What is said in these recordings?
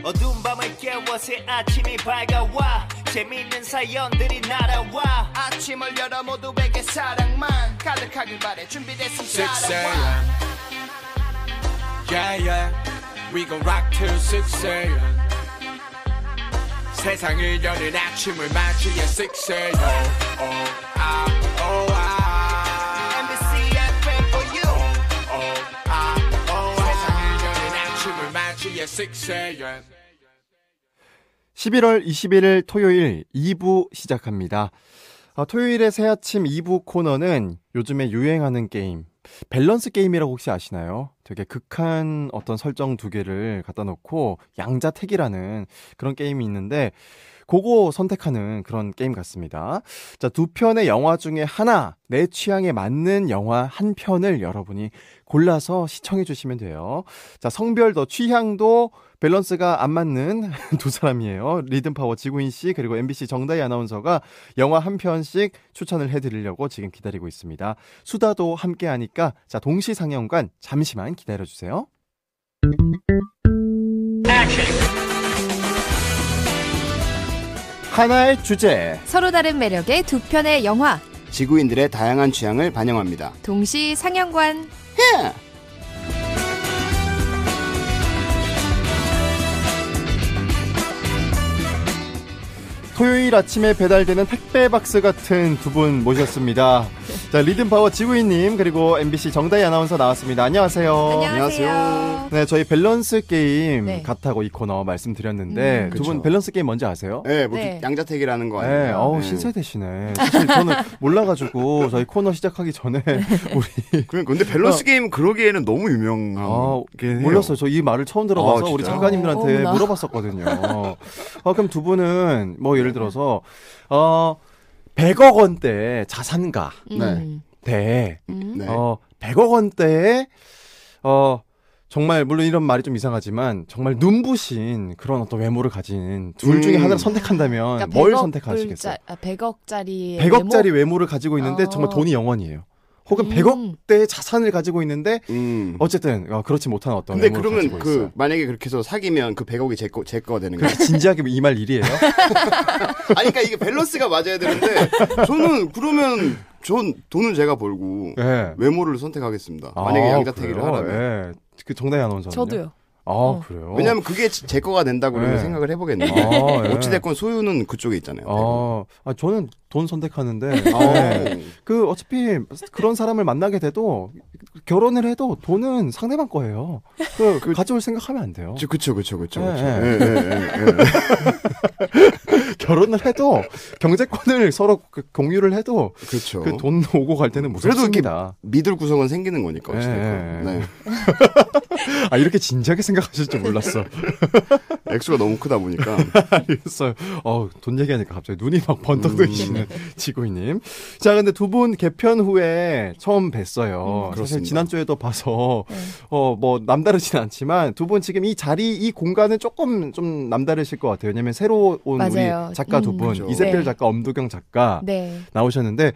어두운 밤을 깨워 새 아침이 밝아와 재밌는 사연들이 날아와 아침을 열어 모두에게 사랑만 가득하길 바래 준비됐음 6am Yeah yeah We gon' rock till 6am 세상을 여는 아침을 맞이해 6am oh, ah, oh, ah. MBC FM for you 세상을 여는 아침을 맞이해 6am 11월 21일 토요일 2부 시작합니다. 토요일의 새아침 2부 코너는 요즘에 유행하는 게임, 밸런스 게임이라고 혹시 아시나요? 되게 극한 어떤 설정 두 개를 갖다 놓고 양자택일하는 그런 게임이 있는데 그거 선택하는 그런 게임 같습니다. 자, 두 편의 영화 중에 하나, 내 취향에 맞는 영화 한 편을 여러분이 골라서 시청해 주시면 돼요. 자, 성별도 취향도 밸런스가 안 맞는 두 사람이에요. 리듬파워 지구인 씨 그리고 MBC 정다희 아나운서가 영화 한 편씩 추천을 해드리려고 지금 기다리고 있습니다. 수다도 함께 하니까 자, 동시상영관 잠시만 기다려주세요. 하나의 주제, 서로 다른 매력의 두 편의 영화, 지구인들의 다양한 취향을 반영합니다. 동시 상영관. 토요일 아침에 배달되는 택배 박스 같은 두 분 모셨습니다. 자, 리듬파워 지구인님 그리고 MBC 정다희 아나운서 나왔습니다. 안녕하세요. 안녕하세요. 네, 저희 밸런스 게임 네. 같다고 이 코너 말씀드렸는데 두 분 그쵸. 밸런스 게임 뭔지 아세요? 네, 뭐 네. 양자택이라는 거 네, 아니에요? 신세대시네. 사실 저는 몰라가지고 저희 코너 시작하기 전에 우리 근데 밸런스 게임 그러기에는 너무 유명한 게 해요. 몰랐어요. 저 이 말을 처음 들어봐서 진짜요? 우리 작가님들한테 어머나. 물어봤었거든요. 그럼 두 분은 뭐 예를 들어서 100억 원대 자산가 대 네. 100억 원대에 정말 물론 이런 말이 좀 이상하지만 정말 눈부신 그런 어떤 외모를 가진 둘 중에 하나를 선택한다면 그러니까 뭘 선택하시겠어요? 100억짜리 100억짜리 외모를 가지고 있는데 정말 돈이 0원이에요. 혹은 100억대의 자산을 가지고 있는데 어쨌든 그렇지 못한 어떤 근데 외모를 그러면 가지고 있어요. 만약에 그렇게 해서 사귀면 그 100억이 제 거가 되는 거예요? 진지하게 이 말 일이에요? 아니 그러니까 이게 밸런스가 맞아야 되는데 저는 그러면 전 돈은 제가 벌고 네. 외모를 선택하겠습니다. 만약에 양자택일을 그래요? 하라면. 네. 그 정다희 아나운서는요? 저도요. 그래요? 왜냐하면 그게 제 거가 된다고 그러면 네. 생각을 해보겠는데 예. 어찌됐건 소유는 그쪽에 있잖아요. 저는 돈 선택하는데 네. 그 어차피 그런 사람을 만나게 돼도 결혼을 해도 돈은 상대방 거예요. 그 가져올 생각하면 안 돼요. 그쵸. 네. 결혼을 해도 경제권을 서로 공유를 해도 그렇죠. 그 돈 오고 갈 때는 그래도 이렇게 무섭습니다. 믿을 구석은 생기는 거니까 어찌됐건. 네. 네. 이렇게 진지하게 생각하실 줄 몰랐어. 액수가 너무 크다 보니까. 알겠어요. 돈 얘기하니까 갑자기 눈이 막 번쩍 뜨시는 지구이님. 자, 근데 두 분 개편 후에 처음 뵀어요. 사실 그렇습니다. 지난주에도 봐서 뭐 남다르진 않지만 두 분 지금 이 자리, 이 공간은 조금 좀 남다르실 것 같아요. 왜냐면 새로 온 맞아요. 우리 작가 두 분, 그렇죠. 이세필 네. 작가, 엄두경 작가 네. 나오셨는데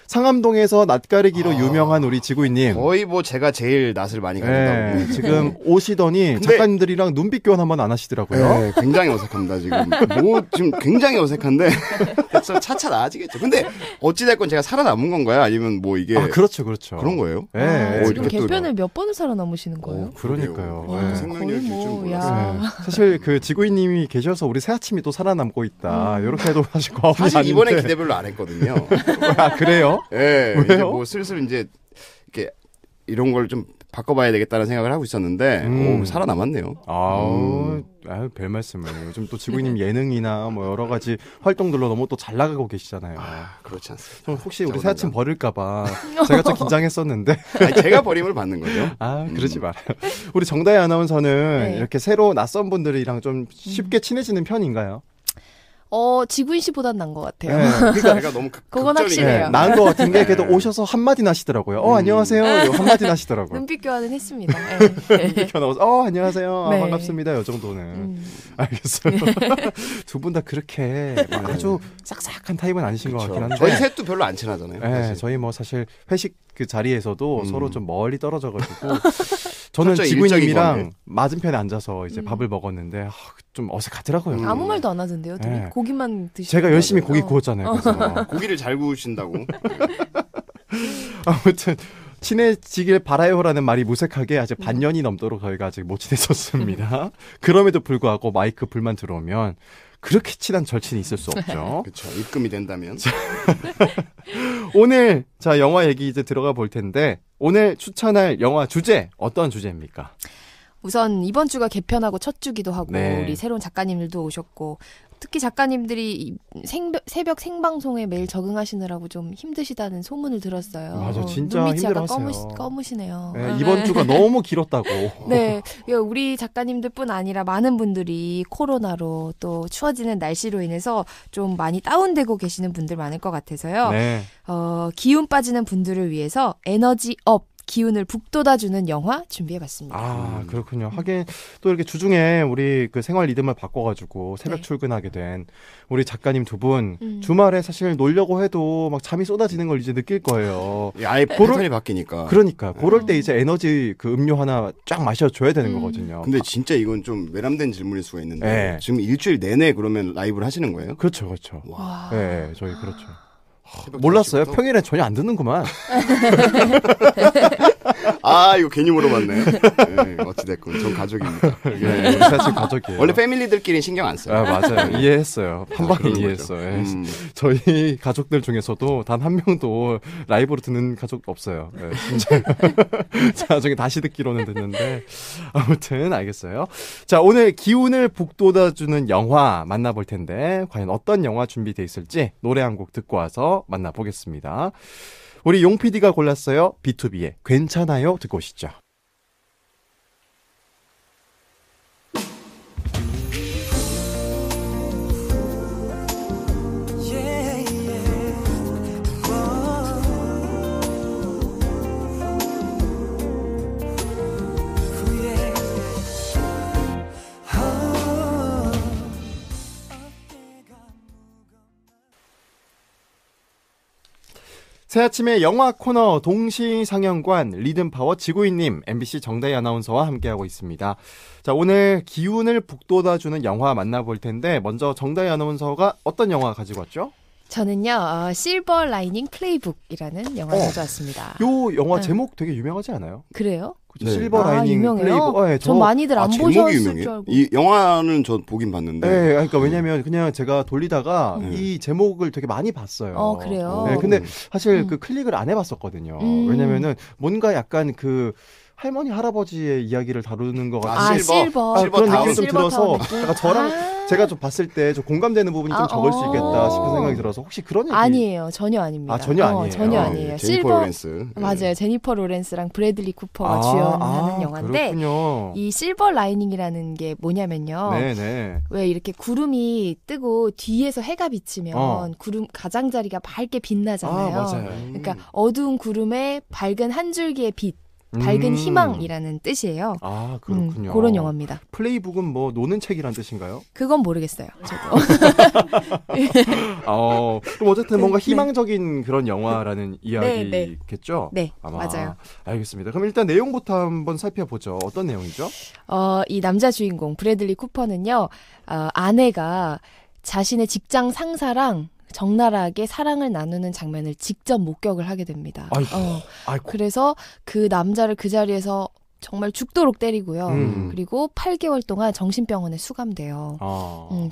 상암동에서 낯가리기로 유명한 우리 지구이님. 거의 뭐 제가 제일 낯을 많이 가린다고. 네, 지금 오시더니 근데- 작가님들이랑 눈빛 교환 한번 안 하시더라고요. 네, 굉장히 어색합니다, 지금. 지금 굉장히 어색한데. 그래서 차차 나아지겠죠. 근데, 어찌됐건 제가 살아남은 건가요? 아니면 뭐 이게. 그렇죠. 그런 거예요? 네, 지금 이렇게 또- 개편을 몇 번을 살아남으시는 거예요? 그러니까요. 와, 네. 생명력이 거의 줄 뭐, 몰랐어요. 야. 네. 사실 그 지구인님이 계셔서 우리 새아침이 또 살아남고 있다. 이렇게도 사실 과언이 사실 아닌데. 이번엔 기대별로 안 했거든요. 그래요? 예, 왜요? 이제 뭐 슬슬 이제, 이렇게, 이런 걸 좀 바꿔봐야 되겠다는 생각을 하고 있었는데, 살아남았네요. 아유, 별 말씀을. 요즘 또 지구인님 예능이나 뭐 여러 가지 활동들로 너무 또 잘 나가고 계시잖아요. 그렇지 않습니다. 좀 혹시 우리 저보다. 새아침 버릴까봐 제가 좀 긴장했었는데. 아니, 제가 버림을 받는 거죠. 그러지 말아요. 우리 정다희 아나운서는 네. 이렇게 새로 낯선 분들이랑 좀 쉽게 친해지는 편인가요? 지구인 씨보단 난 것 같아요. 네. 그러니까 제가 너무 그건 극적이게- 확실해요. 나은 것 같은 게 그래도 오셔서 한마디는 하시더라고요. 안녕하세요. 이러고 한마디는 하시더라고요. 눈빛 교환은 했습니다. 네. 이렇게 나와서 안녕하세요. 네. 반갑습니다. 이 정도는. 알겠어요. 두 분 다 그렇게 막 아주 싹싹한 타입은 아니신 것 같긴 한데. 저희 셋도 별로 안 친하잖아요. 네, 사실. 저희 뭐 사실 회식 그 자리에서도 서로 좀 멀리 떨어져가지고 저는 철저히 지구인님이랑 일적인 맞은편에 앉아서 이제 밥을 먹었는데 좀 어색하더라고요. 아무 말도 안 하던데요, 둘이. 네. 고기만 드시고. 제가 열심히 고기 어. 구웠잖아요. 그래서. 고기를 잘 구우신다고. 아무튼 친해지길 바라요라는 말이 무색하게 아직 반년이 넘도록 저희가 아직 못 친해졌습니다. 그럼에도 불구하고 마이크 불만 들어오면 그렇게 친한 절친이 있을 수 없죠. 그렇죠. 입금이 된다면. 오늘 자 영화 얘기 이제 들어가 볼 텐데 오늘 추천할 영화 주제 어떤 주제입니까? 우선 이번 주가 개편하고 첫 주기도 하고 네. 우리 새로운 작가님들도 오셨고 특히 작가님들이 이 새벽 생방송에 매일 적응하시느라고 좀 힘드시다는 소문을 들었어요. 맞아, 진짜 눈빛이 약간 힘들어하세요. 검으시네요. 네, 이번 주가 너무 길었다고. 네, 우리 작가님들뿐 아니라 많은 분들이 코로나로 또 추워지는 날씨로 인해서 좀 많이 다운되고 계시는 분들 많을 것 같아서요. 네. 기운 빠지는 분들을 위해서 에너지 업 기운을 북돋아주는 영화 준비해봤습니다. 아, 그렇군요. 하긴 또 이렇게 주중에 우리 그 생활 리듬을 바꿔가지고 새벽 네. 출근하게 된 우리 작가님 두 분 음. 주말에 사실 놀려고 해도 막 잠이 쏟아지는 걸 이제 느낄 거예요. 아예 패턴이 바뀌니까. 그러니까 그럴 때 이제 에너지 그 음료 하나 쫙 마셔줘야 되는 거거든요. 근데 진짜 이건 좀 외람된 질문일 수가 있는데 네. 지금 일주일 내내 그러면 라이브를 하시는 거예요? 그렇죠, 그렇죠. 와. 네, 저희 그렇죠. 새벽 몰랐어요. 5시부터? 평일엔 전혀 안 듣는구만. 아 이거 괜히 물어봤네. 네, 어찌됐건 전 가족입니다. 네, 우리 사실 가족이에요. 원래 패밀리들끼리 신경 안 써요. 아, 맞아요. 이해했어요. 한 방에 그런 이해했어요. 거죠. 예. 저희 가족들 중에서도 단 한 명도 라이브로 듣는 가족 없어요. 네, 진짜. 자, 나중에 다시 듣기로는 듣는데. 아무튼 알겠어요. 자, 오늘 기운을 북돋아주는 영화 만나볼 텐데 과연 어떤 영화 준비돼 있을지 노래 한 곡 듣고 와서 만나보겠습니다. 우리 용 PD가 골랐어요. B2B의 괜찮아요 듣고 오시죠. 새 아침의 영화 코너 동시상영관 리듬파워 지구인님 MBC 정다희 아나운서와 함께하고 있습니다. 자, 오늘 기운을 북돋아주는 영화 만나볼 텐데 먼저 정다희 아나운서가 어떤 영화 가지고 왔죠? 저는요, 실버 라이닝 플레이북이라는 영화를 가져왔습니다. 요 영화 네. 제목 되게 유명하지 않아요? 그래요? 그죠? 네. 실버 아, 라이닝 유명해요? 플레이북. 네, 전 많이들 안 제목이 보셨을 줄 유명해요? 알고. 이 영화는 저 보긴 봤는데. 네, 그러니까 왜냐면 그냥 제가 돌리다가 음. 이 제목을 되게 많이 봤어요. 그래요? 네, 근데 사실 음. 그 클릭을 안 해봤었거든요. 음. 왜냐면은 뭔가 약간 그 할머니 할아버지의 이야기를 다루는 것 같은 아, 실버. 아, 그런 타운. 느낌이 좀 실버 들어서 타운 느낌? 약간 저랑 아. 제가 좀 봤을 때 좀 공감되는 부분이 좀 적을 수 있겠다 싶은 생각이 들어서 혹시 그런 얘기 아니에요. 전혀 아닙니다. 아, 전혀 아니에요? 전혀 어, 아니에요. 제니퍼 실버 로렌스. 맞아요. 제니퍼 로렌스랑 브래들리 쿠퍼가 주연하는 영화인데 그렇군요. 이 실버 라이닝이라는 게 뭐냐면요. 네네. 왜 이렇게 구름이 뜨고 뒤에서 해가 비치면 구름 가장자리가 밝게 빛나잖아요. 아, 맞아요. 그러니까 어두운 구름에 밝은 한 줄기의 빛, 밝은 희망이라는 뜻이에요. 아, 그렇군요. 그런 영화입니다. 플레이북은 뭐 노는 책이란 뜻인가요? 그건 모르겠어요. 저도. 그럼 어쨌든 뭔가 네. 희망적인 그런 영화라는 이야기겠죠? 네, 아마. 맞아요. 알겠습니다. 그럼 일단 내용부터 한번 살펴보죠. 어떤 내용이죠? 이 남자 주인공 브래들리 쿠퍼는요. 아내가 자신의 직장 상사랑 적나라하게 사랑을 나누는 장면을 직접 목격을 하게 됩니다. 아이고. 그래서 그 남자를 그 자리에서 정말 죽도록 때리고요. 그리고 8개월 동안 정신병원에 수감돼요.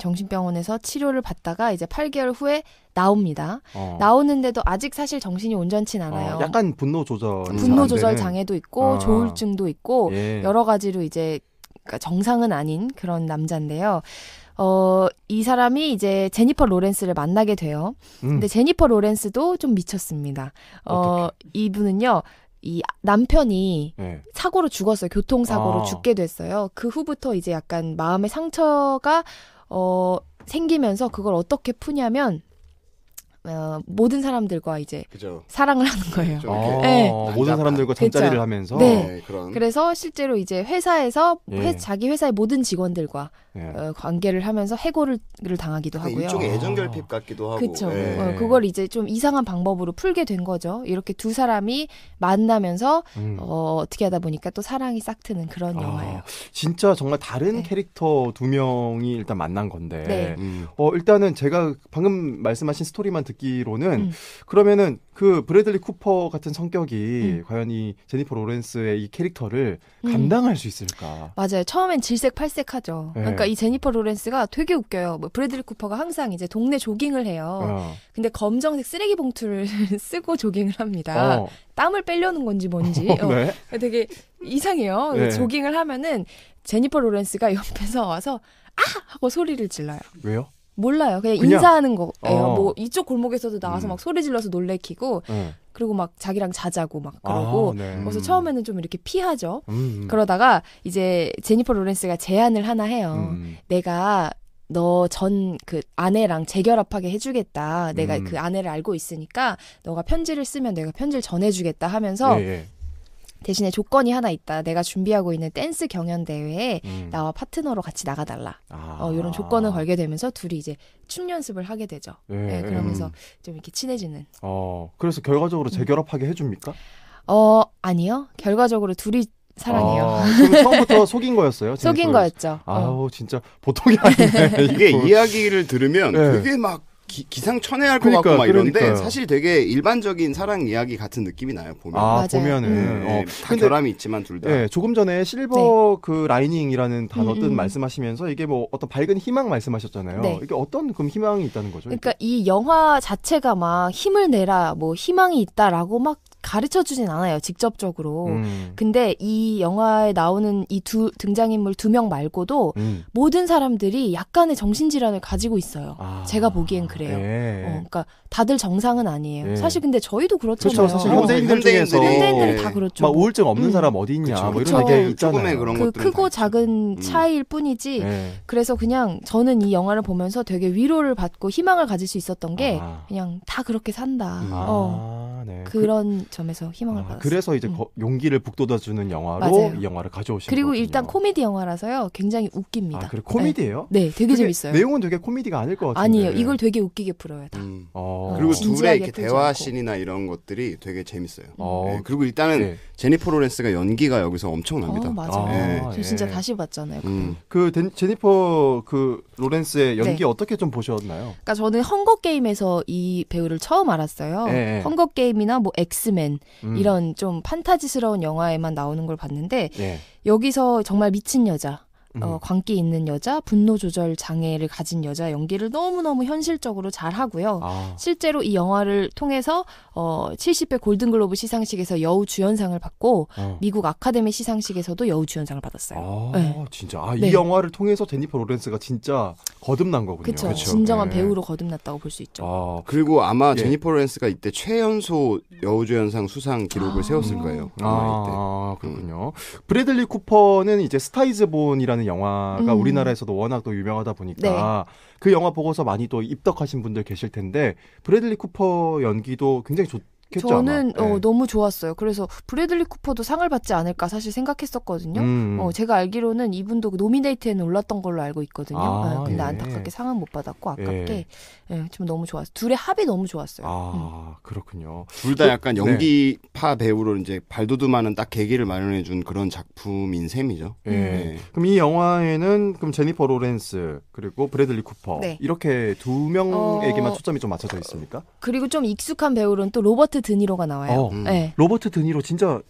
정신병원에서 치료를 받다가 이제 8개월 후에 나옵니다. 나오는데도 아직 사실 정신이 온전치 않아요. 약간 분노 조절. 분노 조절 장애도 있고 조울증도 있고 예. 여러 가지로 이제 그러니까 정상은 아닌 그런 남자인데요. 이 사람이 이제 제니퍼 로렌스를 만나게 돼요. 근데 제니퍼 로렌스도 좀 미쳤습니다. 이분은요, 이 남편이 네. 사고로 죽었어요. 교통사고로 죽게 됐어요. 그 후부터 이제 약간 마음의 상처가 생기면서 그걸 어떻게 푸냐면 모든 사람들과 이제 그죠. 사랑을 하는 거예요. 네. 모든 사람들과 잠자리를 그쵸. 하면서. 네. 그런. 그래서 실제로 이제 회사에서 자기 회사의 모든 직원들과 관계를 하면서 해고를 당하기도 하고요. 일종의 애정 결핍 같기도 하고. 그렇죠. 그걸 이제 좀 이상한 방법으로 풀게 된 거죠. 이렇게 두 사람이 만나면서 어떻게 하다 보니까 또 사랑이 싹트는 그런 영화예요. 진짜 정말 다른 캐릭터 두 명이 일단 만난 건데. 네. 일단은 제가 방금 말씀하신 스토리만 듣기로는 그러면은 그 브래들리 쿠퍼 같은 성격이 과연 이 제니퍼 로렌스의 이 캐릭터를 감당할 수 있을까? 맞아요. 처음엔 질색팔색하죠. 그러니까 이 제니퍼 로렌스가 되게 웃겨요. 뭐 브래들리 쿠퍼가 항상 이제 동네 조깅을 해요. 근데 검정색 쓰레기 봉투를 쓰고 조깅을 합니다. 땀을 빼려는 건지 뭔지 네. 되게 이상해요. 네. 조깅을 하면은 제니퍼 로렌스가 옆에서 와서 아! 하고 소리를 질러요. 왜요? 몰라요. 그냥 인사하는 거예요. 뭐 이쪽 골목에서도 나와서 막 소리 질러서 놀래키고 그리고 막 자기랑 자자고 막 그러고 그래서 처음에는 좀 이렇게 피하죠. 그러다가 이제 제니퍼 로렌스가 제안을 하나 해요. 내가 너 전 그 아내랑 재결합하게 해주겠다. 내가 그 아내를 알고 있으니까 너가 편지를 쓰면 내가 편지를 전해주겠다 하면서 대신에 조건이 하나 있다. 내가 준비하고 있는 댄스 경연 대회에 나와 파트너로 같이 나가달라. 이런 조건을 걸게 되면서 둘이 이제 춤 연습을 하게 되죠. 네, 그러면서 좀 이렇게 친해지는. 그래서 결과적으로 재결합하게 해줍니까? 아니요. 결과적으로 둘이 사랑해요. 그럼 처음부터 속인 거였어요? 속인 거였죠. 아우 진짜 보통이 아니네. 이게 이야기를 들으면 되게 막 기상천외할 것 같고 막 이런데 사실 되게 일반적인 사랑 이야기 같은 느낌이 나요. 보면. 보면은 다 결함이 있지만 둘 다. 네, 조금 전에 실버 그 라이닝이라는 단어 뜻 말씀하시면서 이게 뭐 어떤 밝은 희망 말씀하셨잖아요. 네. 이게 어떤 그럼 희망이 있다는 거죠? 그러니까 이 영화 자체가 막 힘을 내라, 뭐 희망이 있다라고 막 가르쳐주진 않아요, 직접적으로. 근데 이 영화에 나오는 이 등장인물 2명 말고도 모든 사람들이 약간의 정신질환을 가지고 있어요. 제가 보기엔 그래요. 그러니까 다들 정상은 아니에요. 사실 근데 저희도 그렇잖아요. 그렇죠. 사실 현대인들 중에서 현대인들이 다 그렇죠. 막 우울증 없는 사람 어디 있냐, 뭐 이런 얘기 있잖아요. 그런 그 크고 작은 차이일 뿐이지. 그래서 그냥 저는 이 영화를 보면서 되게 위로를 받고 희망을 가질 수 있었던 게 그냥 다 그렇게 산다. 그런 점에서 희망을 받았어요. 그래서 이제 용기를 북돋아주는 영화로 맞아요. 이 영화를 가져오신 그리고 거군요. 일단 코미디 영화라서요. 굉장히 웃깁니다. 그래 코미디예요? 네, 되게 재밌어요. 내용은 되게 코미디가 아닐 것 같은데. 아니에요. 이걸 되게 웃기게 풀어요, 다. 그리고 둘의 이렇게 대화 씬이나 이런 것들이 되게 재밌어요. 그리고 일단은 제니퍼 로렌스가 연기가 여기서 엄청납니다. 맞아요. 저 진짜 다시 봤잖아요. 그 제니퍼 그 로렌스의 연기 어떻게 좀 보셨나요? 그러니까 저는 헝거 게임에서 이 배우를 처음 알았어요. 헝거 게임이나 뭐 엑스맨 이런 좀 판타지스러운 영화에만 나오는 걸 봤는데 여기서 정말 미친 여자. 광기 있는 여자, 분노 조절 장애를 가진 여자 연기를 너무너무 현실적으로 잘 하고요. 실제로 이 영화를 통해서 70회 골든글로브 시상식에서 여우 주연상을 받고 미국 아카데미 시상식에서도 여우 주연상을 받았어요. 진짜. 이 영화를 통해서 제니퍼 로렌스가 진짜 거듭난 거군요. 그렇죠. 진정한 배우로 거듭났다고 볼 수 있죠. 그리고 아마 제니퍼 로렌스가 이때 최연소 여우주연상 수상 기록을 세웠을 거예요. 그렇군요. 브래들리 쿠퍼는 이제 스타이즈본이라는 영화가 우리나라에서도 워낙 또 유명하다 보니까 그 영화 보고서 많이 또 입덕하신 분들 계실 텐데 브래들리 쿠퍼 연기도 굉장히 좋겠죠. 저는 너무 좋았어요. 그래서 브래들리 쿠퍼도 상을 받지 않을까 사실 생각했었거든요. 제가 알기로는 이분도 노미네이트에는 올랐던 걸로 알고 있거든요. 근데 안타깝게 상은 못 받았고 아깝게 좀 너무 좋았어요. 둘의 합이 너무 좋았어요. 그렇군요. 둘 다 약간 연기파 배우로 이제 발돋움하는 딱 계기를 마련해준 그런 작품인 셈이죠. 그럼 이 영화에는 그럼 제니퍼 로렌스 그리고 브래들리 쿠퍼 이렇게 두 명에게만 초점이 좀 맞춰져 있습니까? 그리고 좀 익숙한 배우로는 또 로버트 드니로가 나와요. 로버트 드니로 진짜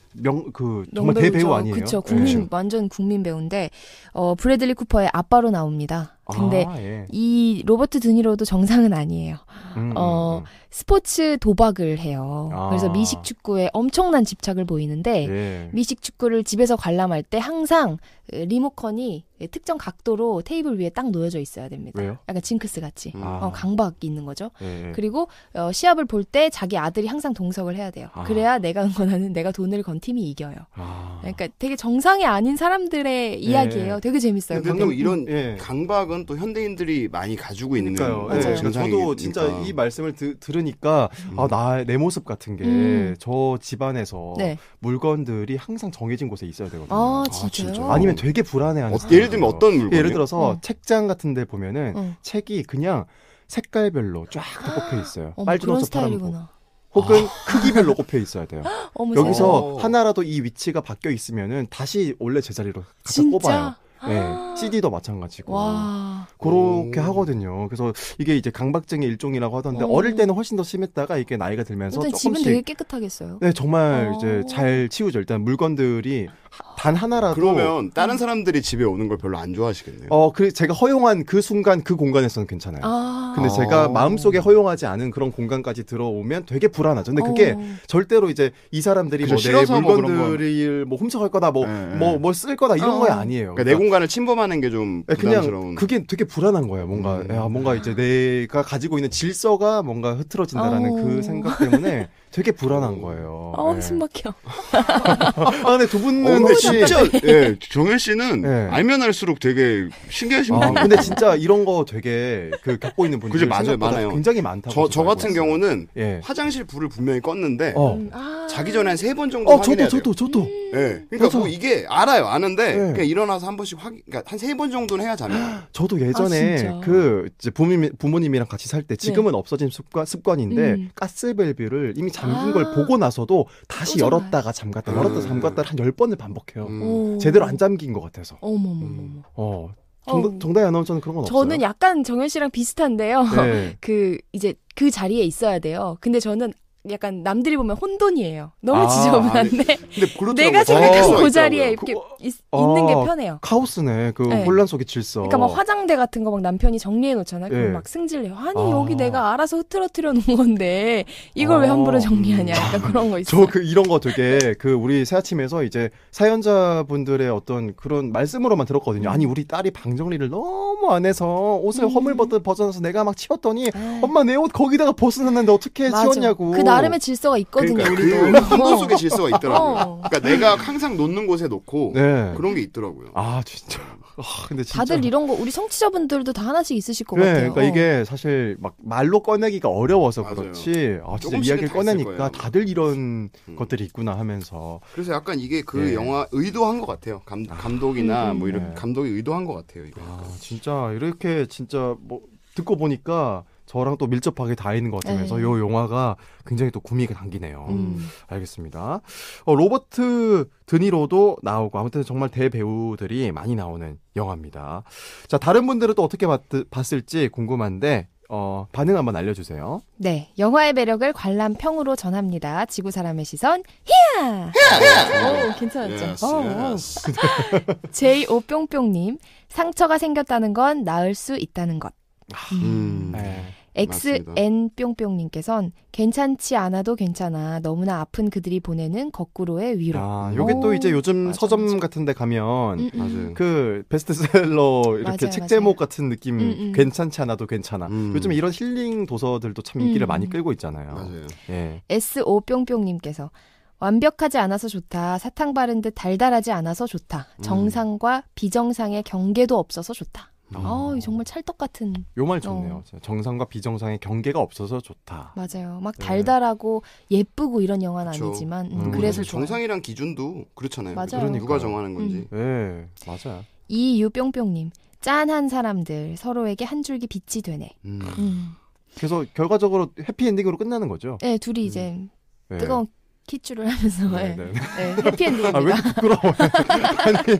정말 대배우 아니에요? 그렇죠. 완전 국민 배우인데 브래들리 쿠퍼의 아빠로 나옵니다. 근데 이 로버트 드니로도 정상은 아니에요. 스포츠 도박을 해요. 그래서 미식 축구에 엄청난 집착을 보이는데 미식 축구를 집에서 관람할 때 항상 리모컨이 특정 각도로 테이블 위에 딱 놓여져 있어야 됩니다. 왜요? 약간 징크스 같이 강박이 있는 거죠. 그리고 시합을 볼 때 자기 아들이 항상 동석을 해야 돼요. 그래야 내가 응원하는 내가 돈을 건 팀이 이겨요. 그러니까 되게 정상이 아닌 사람들의 이야기예요. 되게 재밌어요. 근데 또 이런 강박은 또 현대인들이 많이 가지고 있는 저도 진짜 이 말씀을 들으니까 들으니까 내 모습 같은 게 저 집안에서 네. 물건들이 항상 정해진 곳에 있어야 되거든요. 아, 진짜요? 아니면 되게 불안해하는 예를 들면 어떤 물건? 예를 들어서 책장 같은 데 보면은 책이 그냥 색깔별로 쫙 꼽혀 있어요. 빨주노초 파란보. 혹은 크기별로 꼽혀 있어야 돼요. 여기서 하나라도 이 위치가 바뀌어 있으면은 다시 원래 제자리로 갖다 꼽아요. 네, CD도 마찬가지고. 와. 그렇게 하거든요. 그래서 이게 이제 강박증의 일종이라고 하던데 어릴 때는 훨씬 더 심했다가 이게 나이가 들면서 조금씩 집은 되게 깨끗하겠어요. 네, 정말 이제 잘 치우죠. 일단 물건들이 단 하나라도. 그러면 다른 사람들이 집에 오는 걸 별로 안 좋아하시겠네요. 제가 허용한 그 순간 그 공간에서는 괜찮아요. 근데 제가 마음속에 허용하지 않은 그런 공간까지 들어오면 되게 불안하죠. 근데 그게 절대로 이제 이 사람들이 뭐 내 물건들을 뭐 훔쳐갈 거다, 뭐 쓸 거다 이런 거 아니에요. 그러니까 내 공간을 침범하는 게 좀 부담스러운. 그냥 그게 되게 불안한 거예요. 뭔가 이제 내가 가지고 있는 질서가 뭔가 흐트러진다라는 그 생각 때문에 되게 불안한 거예요. 숨 막혀. 근데 두 분은 진짜 정현 씨는 알면 알수록 되게 신기하신 분이에요. 근데 진짜 이런 거 되게 겪고 있는 분들이 많아요. 굉장히 많다고. 저 같은 경우는 화장실 불을 분명히 껐는데 자기 전에 한 3번 정도 확인해야 돼요. 저도. 그러니까 뭐 이게 아는데 그냥 일어나서 한 번씩 그러니까 한 3번 정도는 해야 자면. 저도 예전에 이제 부모님이랑 같이 살 때 지금은 없어진 습관인데 가스밸브를 이미 잠긴 걸 보고 나서도 다시 열었다가 잠갔다 열었다 잠갔다를 한 10번을 반복해요. 제대로 안 잠긴 것 같아서. 어머머머. 정다희 아나운서는 그런 건 없어요? 저는 약간 정현 씨랑 비슷한데요. 이제 그 자리에 있어야 돼요. 근데 저는 약간 남들이 보면 혼돈이에요. 너무 지저분한데 내가 생각한 그 자리에 이렇게 있는 게 편해요. 카오스네. 혼란 속의 질서. 그러니까 막 화장대 같은 거 막 남편이 정리해 놓잖아요. 그럼 막 승질내요. 아니 여기 내가 알아서 흐트러뜨려 놓은 건데 이걸 왜 함부로 정리하냐. 약간 그런 거 있어요. 저 이런 거 되게 우리 새아침에서 이제 사연자분들의 어떤 그런 말씀으로만 들었거든요. 아니 우리 딸이 방 정리를 너무 안 해서 옷을 허물벗듯 벗어나서 내가 막 치웠더니 엄마 내 옷 거기다가 벗어놨는데 어떻게 치웠냐고. 나름의 질서가 있거든요. 그러니까 그 혼돈 속의 질서가 있더라고요. 그러니까 내가 항상 놓는 곳에 놓고 그런 게 있더라고요. 진짜. 근데 진짜 다들 이런 거 우리 청취자분들도 다 하나씩 있으실 것 같아요. 그러니까 이게 사실 막 말로 꺼내기가 어려워서 그렇지. 진짜 이야기를 꺼내니까 다들 이런 것들이 있구나 하면서. 그래서 약간 이게 영화 의도한 것 같아요. 감독이나 뭐 이런 감독이 의도한 것 같아요. 이거. 진짜 이렇게 진짜 뭐 듣고 보니까. 저랑 또 밀접하게 다 있는 것 같으면서 이 영화가 굉장히 또 구미가 당기네요. 알겠습니다. 로버트 드니로도 나오고 아무튼 정말 대배우들이 많이 나오는 영화입니다. 자, 다른 분들은 또 어떻게 봤을지 궁금한데 반응 한번 알려주세요. 네, 영화의 매력을 관람평으로 전합니다. 지구 사람의 시선 히야! 오, 괜찮았죠? J5뿅뿅님, 상처가 생겼다는 건 나을 수 있다는 것. XN뿅뿅님께서는 괜찮지 않아도 괜찮아. 너무나 아픈 그들이 보내는 거꾸로의 위로. 요게 또 이제 요즘 서점 같은 데 가면 그 베스트셀러 이렇게 책 제목 같은 느낌 괜찮지 않아도 괜찮아. 요즘 이런 힐링 도서들도 참 인기를 많이 끌고 있잖아요. 맞아요. S5뿅뿅님께서 완벽하지 않아서 좋다. 사탕 바른 듯 달달하지 않아서 좋다. 정상과 비정상의 경계도 없어서 좋다. 정말 찰떡 같은. 요 말 좋네요. 정상과 비정상의 경계가 없어서 좋다. 맞아요. 막 달달하고 예쁘고 이런 영화는 아니지만 그래서 정상이란 기준도 그렇잖아요. 맞아요. 누가 정하는 건지. 네, 맞아요. 이유뿅뿅님, 짠한 사람들 서로에게 한 줄기 빛이 되네. 그래서 결과적으로 해피엔딩으로 끝나는 거죠. 네, 둘이 이제 뜨거운 키추를 하면서 해피엔딩입니다. 왜 이렇게 부끄러워? 아니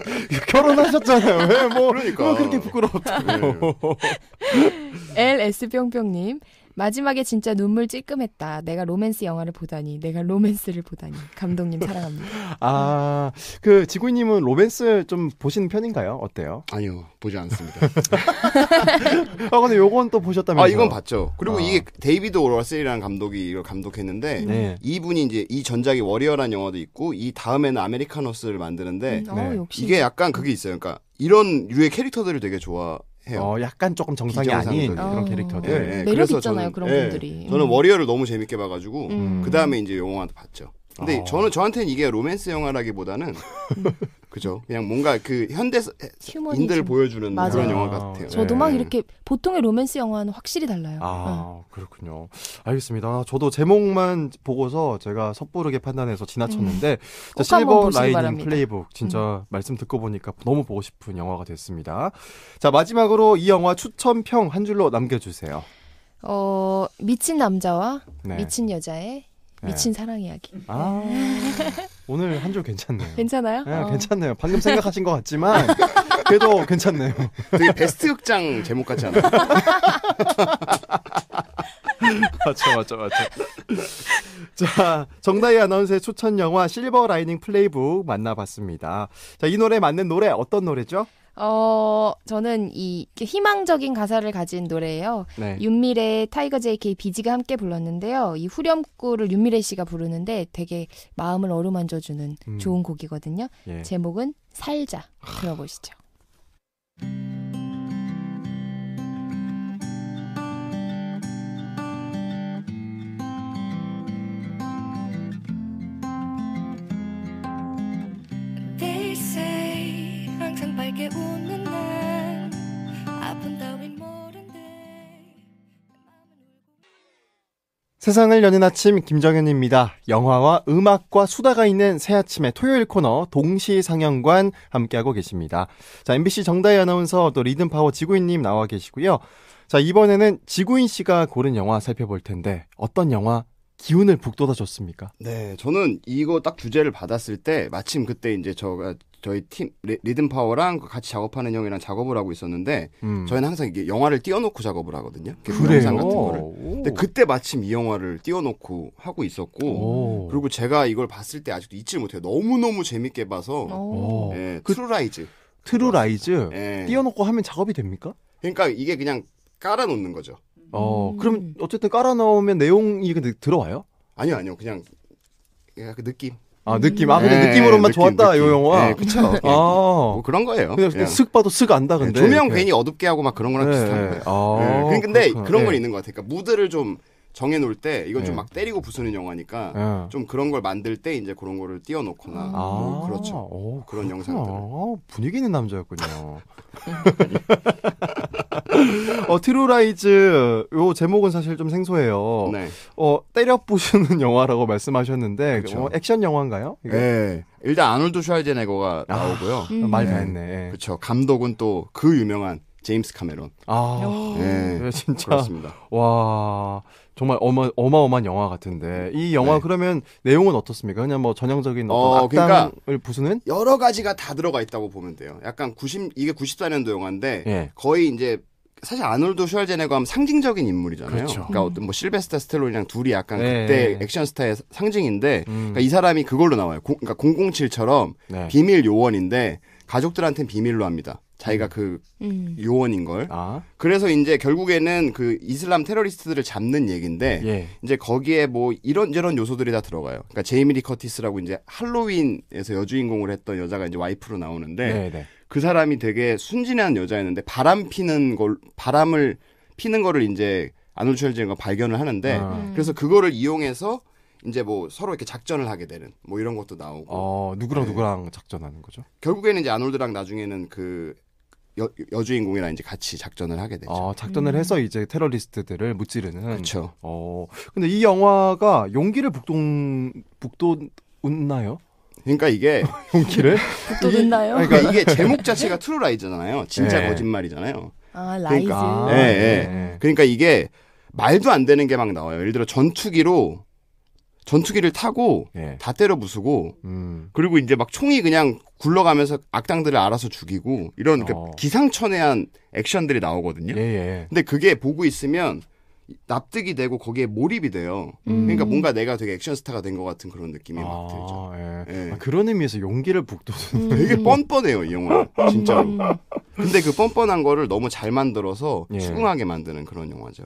결혼하셨잖아요. 왜 그러니까 그렇게 부끄러웠다고? LS뿅뿅님, 마지막에 진짜 눈물 찔끔했다. 내가 로맨스 영화를 보다니, 내가 로맨스를 보다니. 감독님 사랑합니다. 그 지구인님은 로맨스 좀 보시는 편인가요? 어때요? 아니요, 보지 않습니다. 근데 요건 또 보셨다면서요? 이건 봤죠. 그리고 이게 데이비드 오 러셀이라는 감독이 이걸 감독했는데 이분이 이제 이 전작이 워리어라는 영화도 있고 이 다음에는 아메리카노스를 만드는데 역시. 이게 약간 그게 있어요. 그러니까 이런 류의 캐릭터들을 되게 좋아해요. 약간 조금 정상이 아닌 그런 캐릭터들. 매력 있잖아요, 그런 분들이. 저는 워리어를 너무 재밌게 봐가지고 그 다음에 이제 영화도 봤죠. 근데 저한테는 이게 로맨스 영화라기보다는 그죠. 그냥 뭔가 그 현대인들을 보여주는 맞아요. 그런 영화 같아요. 저도 막 이렇게 보통의 로맨스 영화는 확실히 달라요. 그렇군요. 알겠습니다. 저도 제목만 보고서 제가 섣부르게 판단해서 지나쳤는데 실버 라이닝 플레이북 진짜 말씀 듣고 보니까 너무 보고 싶은 영화가 됐습니다. 자, 마지막으로 이 영화 추천평 한 줄로 남겨주세요. 미친 남자와 미친 여자의 미친 사랑 이야기. 오늘 한 줄 괜찮네요. 괜찮아요? 네, 괜찮네요. 방금 생각하신 것 같지만 그래도 괜찮네요. 되게 베스트 극장 제목 같지 않아요? 맞죠. 자, 정다희 아나운서의 추천 영화 실버 라이닝 플레이북 만나봤습니다. 자, 이 노래 맞는 노래 어떤 노래죠? 저는 이 희망적인 가사를 가진 노래예요. 네. 윤미래, 타이거 JK, 비지가 함께 불렀는데요. 이 후렴구를 윤미래 씨가 부르는데 되게 마음을 어루만져주는 좋은 곡이거든요. 예. 제목은 살자. 들어보시죠. 항상 밝게 웃는 난 아픈 따윈 모른대. 세상을 여는 아침 김정현입니다. 영화와 음악과 수다가 있는 새아침의 토요일 코너 동시상영관 함께하고 계십니다. 자, MBC 정다희 아나운서 또 리듬파워 지구인님 나와 계시고요. 자, 이번에는 지구인 씨가 고른 영화 살펴볼 텐데 어떤 영화 기운을 북돋아줬습니까? 네, 저는 이거 딱 주제를 받았을 때 마침 그때 이제 저희 팀 리듬파워랑 같이 작업하는 형이랑 작업을 하고 있었는데 저희는 항상 이게 영화를 띄워놓고 작업을 하거든요. 영상 같은 거를. 근데 그때 마침 이 영화를 띄워놓고 하고 있었고 그리고 제가 이걸 봤을 때 아직도 잊지 못해요. 너무너무 재밌게 봐서 트루라이즈. 트루라이즈? 띄워놓고 하면 작업이 됩니까? 그러니까 이게 그냥 깔아놓는 거죠. 그럼 어쨌든 깔아놓으면 내용이 들어와요? 아니요. 그냥 그 느낌. 느낌. 그냥 느낌으로만 좋았다, 느낌. 이 영화. 네, 그쵸. 뭐 그런 거예요. 그냥 쓱 봐도 쓱 안다, 근데. 조명 괜히 어둡게 하고 막 그런 거랑 비슷한 거예요. 근데 그렇구나. 그런 건 있는 것 같아요. 그러니까 무드를 좀 정해놓을 때 이건 좀 막 때리고 부수는 영화니까 좀 그런 걸 만들 때 이제 그런 거를 띄워놓거나 그렇죠. 그런 영상들. 분위기 있는 남자였군요. 트루라이즈 요 제목은 사실 좀 생소해요. 네. 때려 부수는 영화라고 말씀하셨는데 그렇죠. 액션 영화인가요? 이게? 네. 일단 아놀드 슈왈제네거가 나오고요. 말 다 했네. 그렇죠. 감독은 또 그 유명한 제임스 카메론. 네, 진짜. 그렇습니다. 와, 정말 어마어마한 영화 같은데 이 영화 그러면 내용은 어떻습니까? 그냥 뭐 전형적인 어떤 악당을 그러니까 부수는 여러 가지가 다 들어가 있다고 보면 돼요. 약간 이게 94년도 영화인데 거의 이제 사실 아놀드 슈왈제네거 하면 상징적인 인물이잖아요. 그렇죠. 그러니까 어떤 뭐 실베스터 스텔론이랑 둘이 약간 그때 액션 스타의 상징인데 그러니까 이 사람이 그걸로 나와요. 그러니까 007처럼 비밀 요원인데 가족들한테는 비밀로 합니다. 자기가 그 요원인 걸. 그래서 이제 결국에는 그 이슬람 테러리스트들을 잡는 얘기인데 이제 거기에 뭐 이런저런 요소들이 다 들어가요. 그러니까 제이미 리 커티스라고 이제 할로윈에서 여주인공을 했던 여자가 이제 와이프로 나오는데 그 사람이 되게 순진한 여자였는데 바람을 피는 거를 이제 아놀드 슈왈제네거가 발견을 하는데 그래서 그거를 이용해서 이제 뭐 서로 이렇게 작전을 하게 되는 뭐 이런 것도 나오고. 누구랑 작전하는 거죠? 결국에는 이제 아놀드랑 나중에는 그 여주인공이랑 이제 같이 작전을 하게 되죠. 작전을 해서 이제 테러리스트들을 무찌르는. 그렇죠. 근데 이 영화가 용기를 북돋나요? 그러니까 이게 용기를 북돋나요? 그러니까 이게 제목 자체가 트루라이즈잖아요. 진짜 거짓말이잖아요. 라이즈. 그러니까 이게 말도 안 되는 게 막 나와요. 예를 들어 전투기를 타고 다 때려 부수고 그리고 이제 막 총이 그냥 굴러가면서 악당들을 알아서 죽이고 이런 기상천외한 액션들이 나오거든요. 근데 그게 보고 있으면 납득이 되고 거기에 몰입이 돼요. 그러니까 뭔가 내가 되게 액션 스타가 된 것 같은 그런 느낌이 막 들죠. 그런 의미에서 용기를 북돋는 되게 뻔뻔해요, 이 영화. 진짜로. 근데 그 뻔뻔한 거를 너무 잘 만들어서 수긍하게 만드는 그런 영화죠.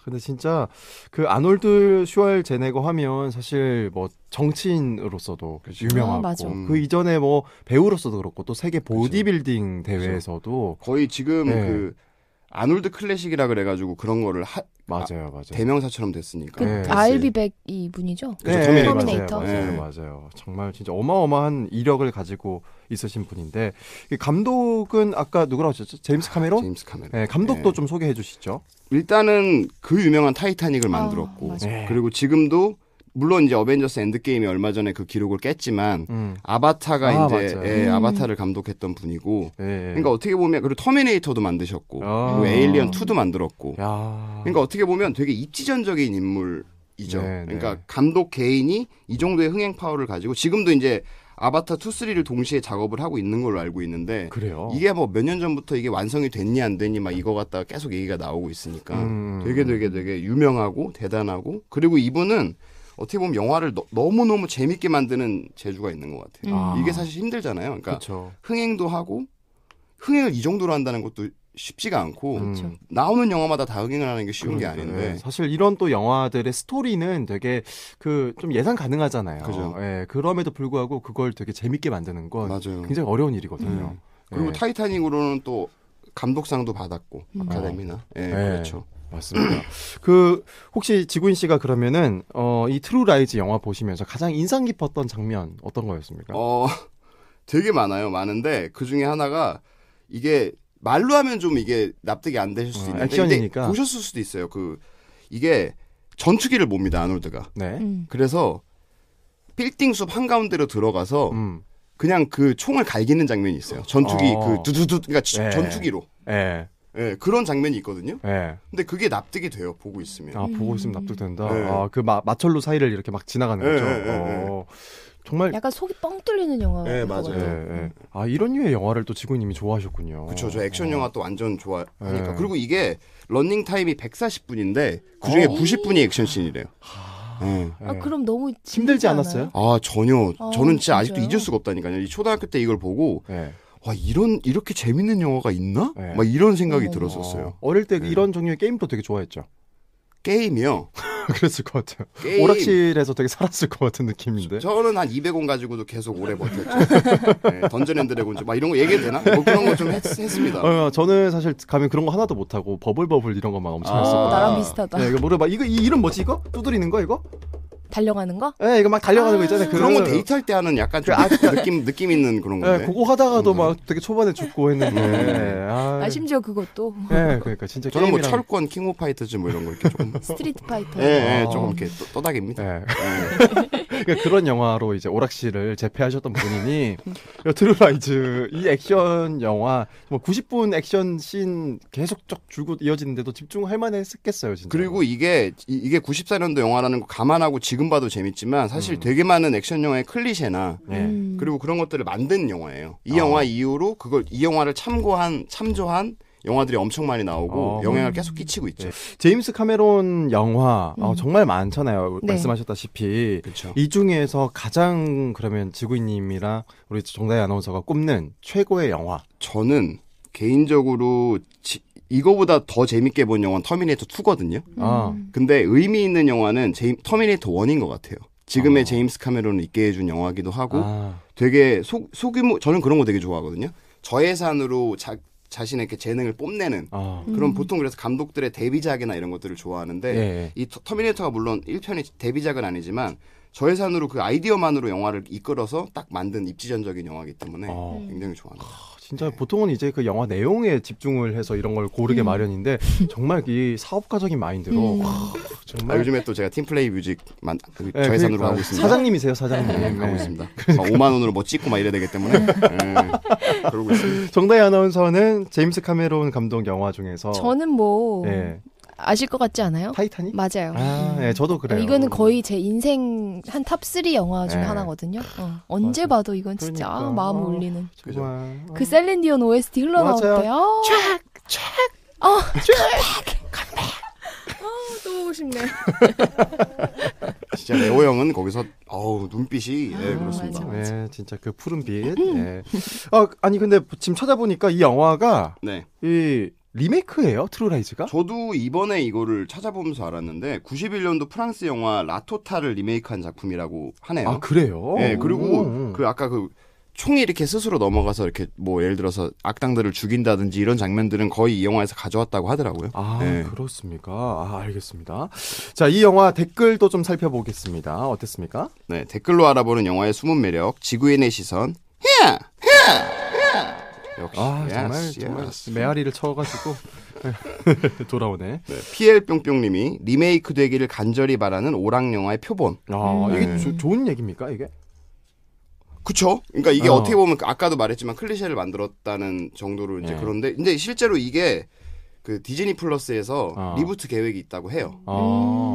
근데 진짜 그 아놀드 슈왈제네거 하면 사실 뭐 정치인으로서도 유명하고 그 이전에 뭐 배우로서도 그렇고 또 세계 보디빌딩 대회에서도 거의 지금 그 아놀드 클래식이라 그래가지고 그런 거를 맞아요. 대명사처럼 됐으니까. 그 I'll be back 이분이죠? 네, 터미네이터. 맞아요. 정말 진짜 어마어마한 이력을 가지고 있으신 분인데 감독은 아까 누구라고 하셨죠? 제임스 카메론? 제임스 카메론. 네, 감독도 좀 소개해 주시죠. 일단은 그 유명한 타이타닉을 만들었고 그리고 지금도 물론 이제 어벤져스 엔드게임이 얼마 전에 그 기록을 깼지만 아바타가 이제 아바타를 감독했던 분이고 그러니까 어떻게 보면 그리고 터미네이터도 만드셨고 그리고 에일리언 2도 만들었고 그러니까 어떻게 보면 되게 입지전적인 인물이죠. 그러니까 감독 개인이 이 정도의 흥행 파워를 가지고 지금도 이제 아바타 2, 3를 동시에 작업을 하고 있는 걸로 알고 있는데 그래요? 이게 뭐 몇 년 전부터 이게 완성이 됐니 안 됐니 막 이거 갖다가 계속 얘기가 나오고 있으니까 되게 유명하고 대단하고 그리고 이분은 어떻게 보면 영화를 너무너무 재밌게 만드는 재주가 있는 것 같아요. 이게 사실 힘들잖아요. 그러니까 그쵸. 흥행도 하고 흥행을 이 정도로 한다는 것도 쉽지가 않고 나오는 영화마다 다 흥행을 하는 게 쉬운 게 아닌데 사실 이런 또 영화들의 스토리는 되게 좀 예상 가능하잖아요. 그죠. 그럼에도 불구하고 그걸 되게 재밌게 만드는 건 맞아요. 굉장히 어려운 일이거든요. 그리고 타이타닉으로는 또 감독상도 받았고 아카데미나 그렇죠. 맞습니다. 혹시 지구인 씨가 그러면은 이 트루 라이즈 영화 보시면서 가장 인상 깊었던 장면 어떤 거였습니까? 되게 많은데 그 중에 하나가 이게 말로 하면 좀 이게 납득이 안 되실 수도 있는데 액션이니까 보셨을 수도 있어요. 이게 전투기를 몹니다 아놀드가. 네. 그래서 빌딩 숲 한가운데로 들어가서 그냥 그 총을 갈기는 장면이 있어요. 전투기 그 두두두 그러니까 전투기로. 그런 장면이 있거든요. 근데 그게 납득이 돼요. 보고 있으면. 보고 있으면 납득된다. 그 마철로 사이를 이렇게 막 지나가는 거죠. 정말 약간 속이 뻥 뚫리는 영화. 네, 맞아요. 이런 류의 영화를 또 지구님이 좋아하셨군요. 그렇죠. 저 액션 영화 또 완전 좋아하니까. 그리고 이게 러닝 타임이 140분인데 그중에 90분이 액션 씬이래요. 그럼 너무 힘들지 않았어요? 전혀. 저는 진짜 아직도 진짜요? 잊을 수가 없다니까요. 이 초등학교 때 이걸 보고 와 이렇게 재밌는 영화가 있나? 막 이런 생각이 들었었어요. 어릴 때 이런 종류의 게임도 되게 좋아했죠. 게임이요? 그랬을 것 같아요. 오락실에서 되게 살았을 것 같은 느낌인데. 저는 한 200원 가지고도 계속 오래 버텼죠. 던전 앤 드래곤 막 이런 거 얘기해도 되나? 뭐 그런 거 좀 했습니다. 저는 사실 가면 그런 거 하나도 못하고 버블 이런 것만 엄청 했었거든요. 나랑 비슷하다. 이거 물어봐. 이거 이 이름 뭐지 이거? 두드리는 거 이거? 달려가는 거? 네, 이거 막 달려가는 거 있잖아요. 그런 거 데이트할 때 하는 약간 좀 느낌 있는 그런 건데. 그거 하다가도 막 되게 초반에 죽고 했는데. 심지어 그것도. 그러니까 진짜 저는 뭐 철권, 킹 오브 파이터즈 뭐 이런 거 이렇게 조금. 스트리트 파이터. 조금 이렇게 떠닥입니다. 그러니까 그런 영화로 이제 오락실을 재패하셨던 분이니 트루 라이즈 이 액션 영화 90분 액션 씬 계속 쭉 줄고 이어지는데도 집중할 만했겠어요, 진짜. 그리고 이게 94년도 영화라는 거 감안하고 지금 봐도 재밌지만 사실 되게 많은 액션 영화의 클리셰나 그리고 그런 것들을 만든 영화예요. 이 영화 이후로 이 영화를 참조한 영화들이 엄청 많이 나오고 영향을 계속 끼치고 있죠. 제임스 카메론 영화 정말 많잖아요. 말씀하셨다시피 그쵸. 이 중에서 가장 그러면 지구인님이랑 우리 정다희 아나운서가 꼽는 최고의 영화. 저는 개인적으로 이거보다 더 재밌게 본 영화는 터미네이터 2거든요. 근데 의미 있는 영화는 터미네이터 1인 것 같아요. 지금의 제임스 카메론을 있게 해준 영화기도 하고 되게 소규모 저는 그런 거 되게 좋아하거든요. 저예산으로 자신의 재능을 뽐내는 그런 보통 그래서 감독들의 데뷔작이나 이런 것들을 좋아하는데 이 터미네이터가 물론 1편이 데뷔작은 아니지만 저예산으로 그 아이디어만으로 영화를 이끌어서 딱 만든 입지전적인 영화이기 때문에 굉장히 좋아합니다. 진짜 보통은 이제 그 영화 내용에 집중을 해서 이런 걸 고르게 마련인데 정말 이 사업가적인 마인드로 정말 요즘에 또 제가 팀플레이 뮤직 저예산으로 하고 있습니다. 사장님이세요, 사장님. 하고 있습니다. 5만 원으로 뭐 찍고 막 이래야 되기 때문에 그러고 있습니다. 정다희 아나운서는 제임스 카메론 감독 영화 중에서 저는 아실 것 같지 않아요? 타이타닉? 맞아요. 저도 그래요. 이거는 거의 제 인생 한 탑 3 영화 중에 하나거든요. 언제 봐도 이건 진짜 마음을 울리는. 정말. 그 셀린디온 OST 흘러나올 때. 컴백. 또 보고 싶네. 진짜 레오 형은 거기서 눈빛이 그렇습니다. 맞아. 진짜 그 푸른 빛. 아니 근데 지금 찾아보니까 이 영화가 이 리메이크예요? 트루 라이즈가? 저도 이번에 이거를 찾아보면서 알았는데 91년도 프랑스 영화 라토타를 리메이크한 작품이라고 하네요. 그래요? 네, 그리고 아까 총이 이렇게 스스로 넘어가서 이렇게 뭐 예를 들어서 악당들을 죽인다든지 이런 장면들은 거의 이 영화에서 가져왔다고 하더라고요. 아, 네. 그렇습니까? 아, 알겠습니다. 자, 이 영화 댓글도 좀 살펴보겠습니다. 어땠습니까? 네, 댓글로 알아보는 영화의 숨은 매력, 지구인의 시선. 역시. 정말 메아리를 쳐가지고 돌아오네. 네, PL뿅뿅님이 리메이크 되기를 간절히 바라는 오락 영화의 표본. 이게 좋은 얘기입니까, 이게? 그쵸? 그러니까 이게 어떻게 보면 아까도 말했지만 클리셰를 만들었다는 정도로 이제 그런데 근데 실제로 이게 그 디즈니 플러스에서 리부트 계획이 있다고 해요.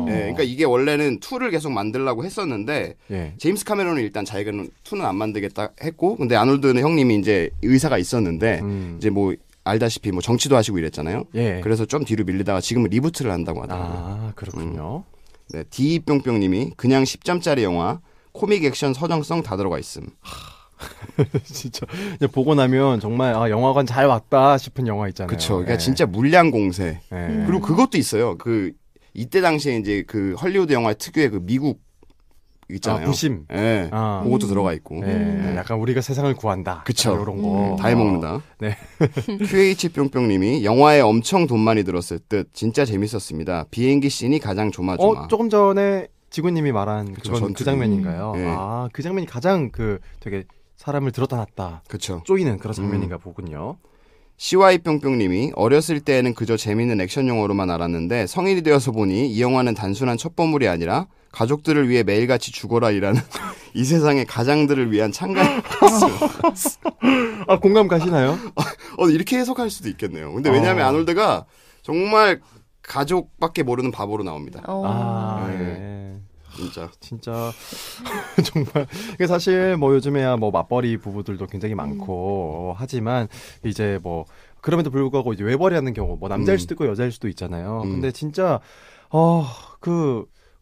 네, 그러니까 이게 원래는 2를 계속 만들려고 했었는데 제임스 카메론은 일단 자기는 2는 안 만들겠다 했고 근데 아놀드는 형님이 이제 의사가 있었는데 이제 뭐 알다시피 뭐 정치도 하시고 이랬잖아요. 그래서 좀 뒤로 밀리다가 지금은 리부트를 한다고 하더라고요. 아, 그렇군요. 네, 디뿅뿅님이 그냥 10점짜리 영화 코믹 액션 서정성 다 들어가 있음. 진짜 보고 나면 정말 영화관 잘 왔다 싶은 영화 있잖아요. 그렇죠. 그러니까 진짜 물량 공세. 그리고 그것도 있어요. 그 이때 당시에 이제 그 헐리우드 영화 특유의 그 미국 있잖아요. 부심. 네. 그것도 들어가 있고. 약간 우리가 세상을 구한다. 그쵸. 이런 거. 다 해먹는다. 네. QH뿅뿅님이 영화에 엄청 돈 많이 들었을 듯 진짜 재밌었습니다. 비행기 씬이 가장 조마조마. 조금 전에 지구님이 말한 그쵸, 그 장면인가요? 네. 그 장면이 가장 되게 사람을 들었다 놨다 그쵸. 쪼이는 그런 장면인가 보군요. CY뿅뿅님이 어렸을 때에는 그저 재미있는 액션 영화로만 알았는데 성인이 되어서 보니 이 영화는 단순한 첩보물이 아니라 가족들을 위해 매일같이 죽어라 일하는 이 세상의 가장들을 위한 찬가였어요. 공감 가시나요? 이렇게 해석할 수도 있겠네요. 근데 왜냐하면 아놀드가 정말 가족밖에 모르는 바보로 나옵니다. 진짜 정말 이게 사실 뭐 요즘에야 뭐 맞벌이 부부들도 굉장히 많고 하지만 이제 뭐 그럼에도 불구하고 이제 외벌이하는 경우 뭐 남자일 수도 있고 여자일 수도 있잖아요. 근데 진짜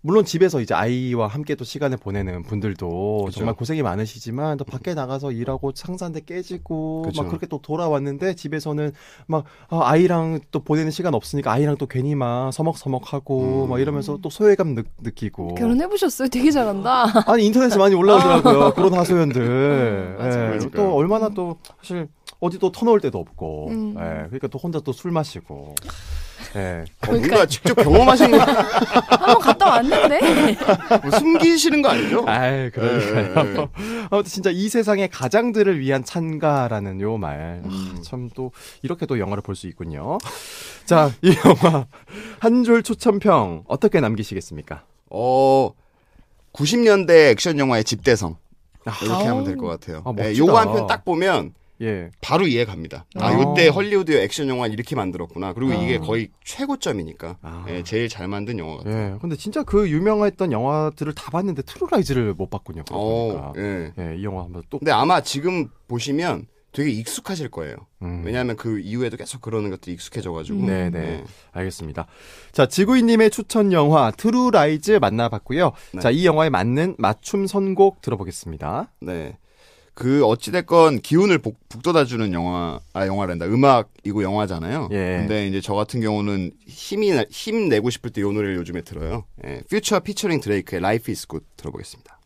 물론 집에서 이제 아이와 함께 또 시간을 보내는 분들도 그쵸. 정말 고생이 많으시지만 또 밖에 나가서 일하고 상사한테 깨지고 그쵸. 막 그렇게 또 돌아왔는데 집에서는 막 아이랑 또 보내는 시간 없으니까 아이랑 또 괜히 막 서먹서먹하고 막 이러면서 또 소외감 느끼고. 결혼해보셨어요? 되게 잘한다. 아니 인터넷에 많이 올라오더라고요. 그런 하소연들. 맞아요. 또 얼마나 또 사실 어디 또 터놓을 데도 없고. 그러니까 또 혼자 또 술 마시고. 뭔가 직접 경험하신 거 한번 갔다 왔는데 뭐 숨기시는 거 아니죠? 그러니까요. 아무튼 진짜 이 세상의 가장들을 위한 찬가라는 요 말 참 또 이렇게 또 영화를 볼 수 있군요. 자, 이 영화 한 줄 추천평 어떻게 남기시겠습니까? 90년대 액션 영화의 집대성 이렇게 하면 될 것 같아요. 요거 한 편 딱 보면 바로 이해 갑니다. 이때 헐리우드 액션 영화 이렇게 만들었구나. 그리고 이게 거의 최고점이니까 제일 잘 만든 영화 같아요. 근데 진짜 그 유명했던 영화들을 다 봤는데 트루라이즈를 못 봤군요. 그러니까. 이 영화 한번 또. 근데 아마 지금 보시면 되게 익숙하실 거예요. 왜냐하면 그 이후에도 계속 그러는 것들이 익숙해져가지고. 네. 알겠습니다. 자, 지구인님의 추천 영화 트루라이즈 만나봤고요. 자, 이 영화에 맞는 맞춤 선곡 들어보겠습니다. 네. 어찌됐건 기운을 북돋아주는 영화란다. 음악이고 영화잖아요. 근데 이제 저 같은 경우는 힘 내고 싶을 때 이 노래를 요즘에 들어요. 퓨처 피처링 드레이크의 Life is Good 들어보겠습니다.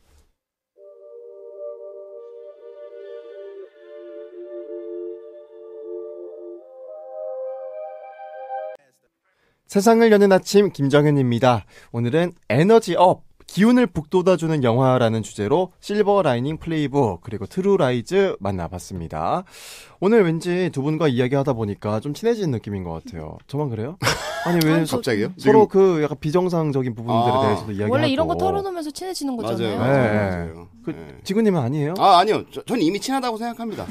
세상을 여는 아침 김정현입니다. 오늘은 에너지 업! 기운을 북돋아주는 영화라는 주제로 실버 라이닝 플레이북 그리고 트루라이즈 만나봤습니다. 오늘 왠지 두 분과 이야기하다 보니까 좀 친해진 느낌인 것 같아요. 저만 그래요? 아니 왜 갑자기요? 서로 그 약간 비정상적인 부분들에 대해서도 이야기하고 원래 이런 거 털어놓으면서 친해지는 거잖아요. 맞아요. 지구님은 아니에요? 아니요. 전 이미 친하다고 생각합니다.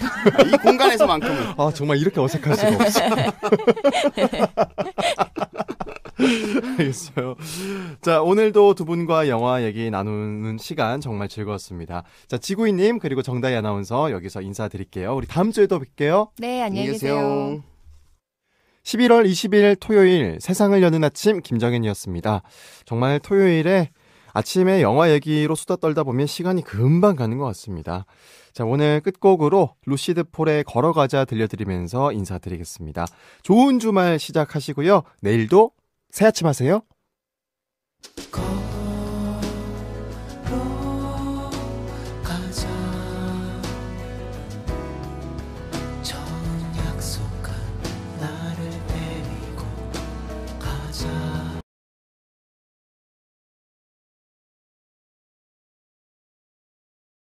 이 공간에서만큼은. 정말 이렇게 어색할 수가 없어요. 알겠어요. 자, 오늘도 두 분과 영화 얘기 나누는 시간 정말 즐거웠습니다. 자, 지구인님 그리고 정다희 아나운서 여기서 인사드릴게요. 우리 다음 주에도 뵐게요. 네, 안녕히 계세요. 11월 20일 토요일 세상을 여는 아침 김정현이었습니다. 정말 토요일에 아침에 영화 얘기로 수다 떨다 보면 시간이 금방 가는 것 같습니다. 자, 오늘 끝곡으로 루시드 폴의 걸어가자 들려드리면서 인사드리겠습니다. 좋은 주말 시작하시고요. 내일도 새 아침 하세요.